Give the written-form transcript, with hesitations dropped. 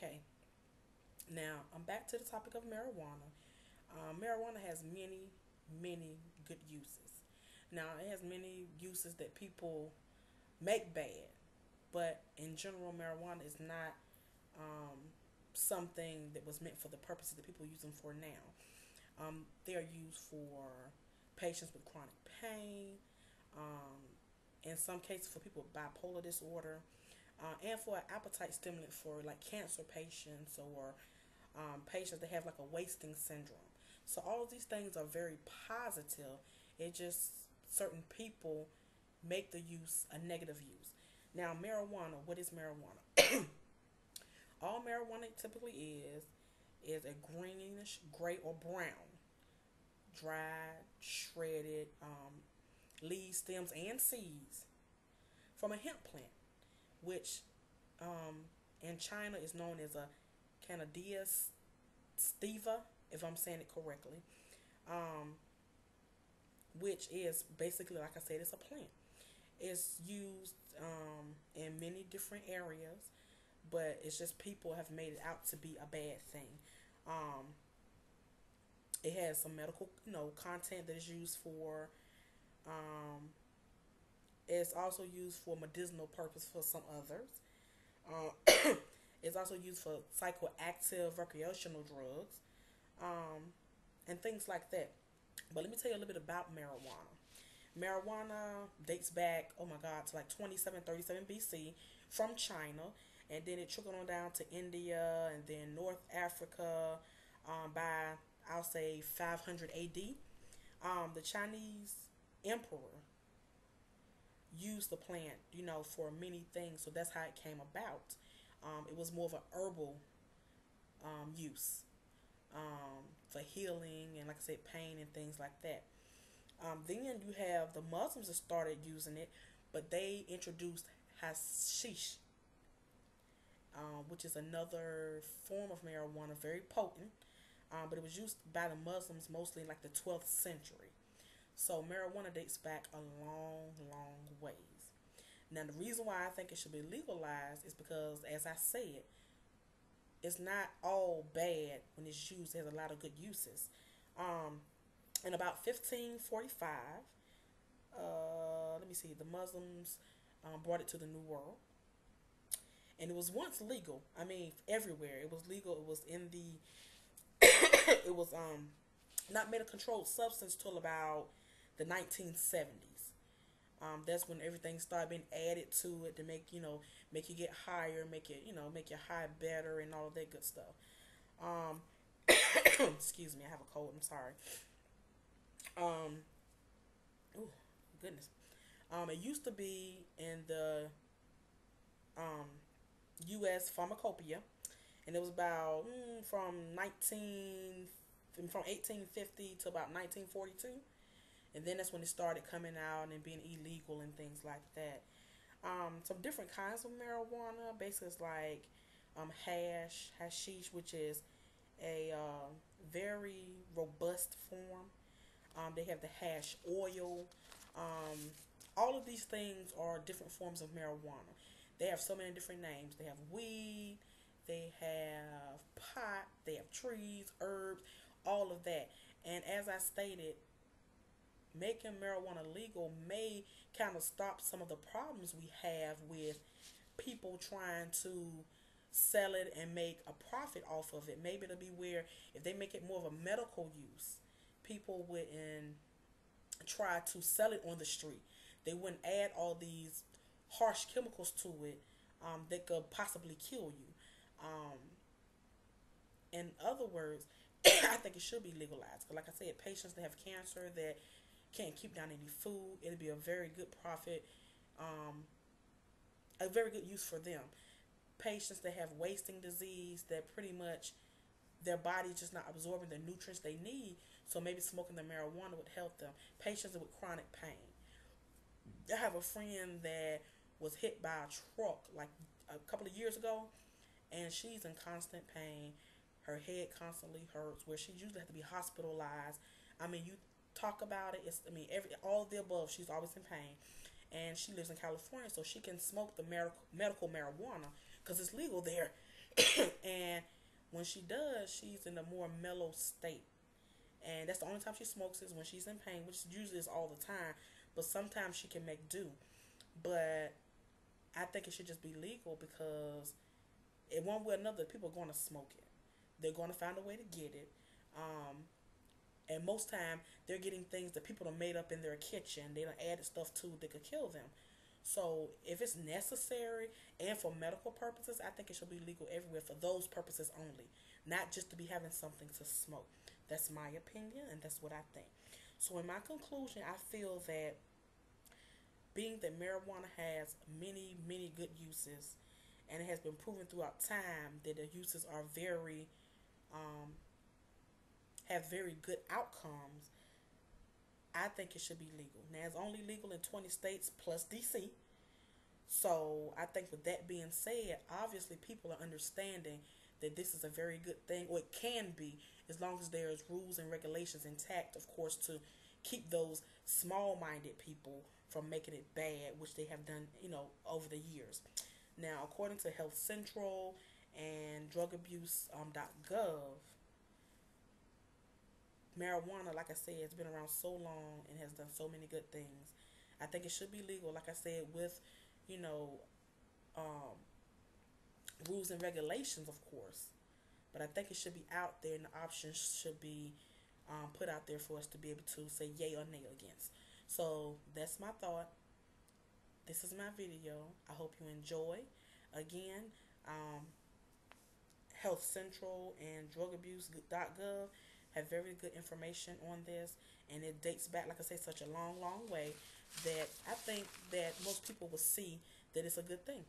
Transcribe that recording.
Okay, now I'm back to the topic of marijuana. Marijuana has many, many good uses. Now, it has many uses that people make bad, but in general, marijuana is not um, something that was meant for the purposes that people use them for now. They are used for patients with chronic pain, um, in some cases for people with bipolar disorder, and for an appetite stimulant for like cancer patients or patients that have like a wasting syndrome. So all of these things are very positive. It just certain people make the use a negative use. Now, marijuana. What is marijuana? All marijuana typically is a greenish, gray or brown, dried, shredded leaves, stems, and seeds from a hemp plant, which in China is known as a Cannabis sativa, if I'm saying it correctly, um, which is basically, like I said, it's a plant. It's used in many different areas, but it's just people have made it out to be a bad thing. Um, it has some medical, content that is used for. Um, it's also used for medicinal purpose for some others. It's also used for psychoactive recreational drugs, um, and things like that. But let me tell you a little bit about marijuana. Marijuana dates back, oh my God, to like 2737 BC from China, and then it trickled on down to India and then North Africa by, I'll say, 500 AD. The Chinese emperor used the plant, for many things, so that's how it came about. It was more of an herbal use for healing and, like I said, pain and things like that. Then you have the Muslims that started using it, but they introduced hashish, which is another form of marijuana, very potent. But it was used by the Muslims mostly in like the 12th century. So marijuana dates back a long, long ways. Now, the reason why I think it should be legalized is because, as I said, it's not all bad when it's used. It has a lot of good uses. Um, in about 1545, let me see, the Muslims brought it to the New World. And it was once legal. I mean, everywhere. It was legal. It was in the, it was not made a controlled substance till about the 1970s. That's when everything started being added to it to make make you get higher, make it make your high better and all of that good stuff. Um, excuse me, I have a cold. I'm sorry. Um, oh goodness. It used to be in the um, U.S. pharmacopoeia, and it was about from 1850 to about 1942, and then that's when it started coming out and being illegal and things like that. Some different kinds of marijuana. Basically, it's like hashish, which is a very robust form. They have the hash oil. Um, all of these things are different forms of marijuana. They have so many different names. They have weed, they have pot, they have trees, herbs, all of that. And as I stated, making marijuana legal may kind of stop some of the problems we have with people trying to sell it and make a profit off of it. Maybe it'll be where if they make it more of a medical use, people wouldn't try to sell it on the street. They wouldn't add all these harsh chemicals to it that could possibly kill you. Um, in other words, I think it should be legalized. Cause like I said, patients that have cancer that can't keep down any food, it'll be a very good profit, um, a very good use for them. Patients that have wasting disease that pretty much their body's just not absorbing the nutrients they need, so maybe smoking the marijuana would help them. Patients with chronic pain. I have a friend that was hit by a truck like a couple of years ago, and she's in constant pain. Her head constantly hurts, where she usually has to be hospitalized. I mean, you talk about it. It's I mean, every all of the above. She's always in pain, and she lives in California, so she can smoke the medical marijuana because it's legal there. And when she does, she's in a more mellow state. And that's the only time she smokes is when she's in pain, which usually is all the time. But sometimes she can make do. But I think it should just be legal because in one way or another, people are going to smoke it. They're going to find a way to get it. Um, and most time, they're getting things that people have made up in their kitchen. They done added stuff to that could kill them. So if it's necessary and for medical purposes, I think it should be legal everywhere for those purposes only, not just to be having something to smoke. That's my opinion, and that's what I think. So in my conclusion, I feel that being that marijuana has many, many good uses, and it has been proven throughout time that the uses are very, um, have very good outcomes. I think it should be legal. Now it's only legal in 20 states plus DC. So I think with that being said, obviously people are understanding that this is a very good thing, or it can be, as long as there's rules and regulations intact, of course, to keep those small-minded people from making it bad, which they have done, over the years. Now, according to Health Central and drugabuse.gov, marijuana, like I said, has been around so long and has done so many good things. I think it should be legal, like I said, with, you know, um, rules and regulations, of course. But I think it should be out there, and the options should be put out there for us to be able to say yay or nay against. So that's my thought. This is my video. I hope you enjoy. Again, um, Health Central and drugabuse.gov have very good information on this, and it dates back, like I say, such a long, long way that I think that most people will see that it's a good thing.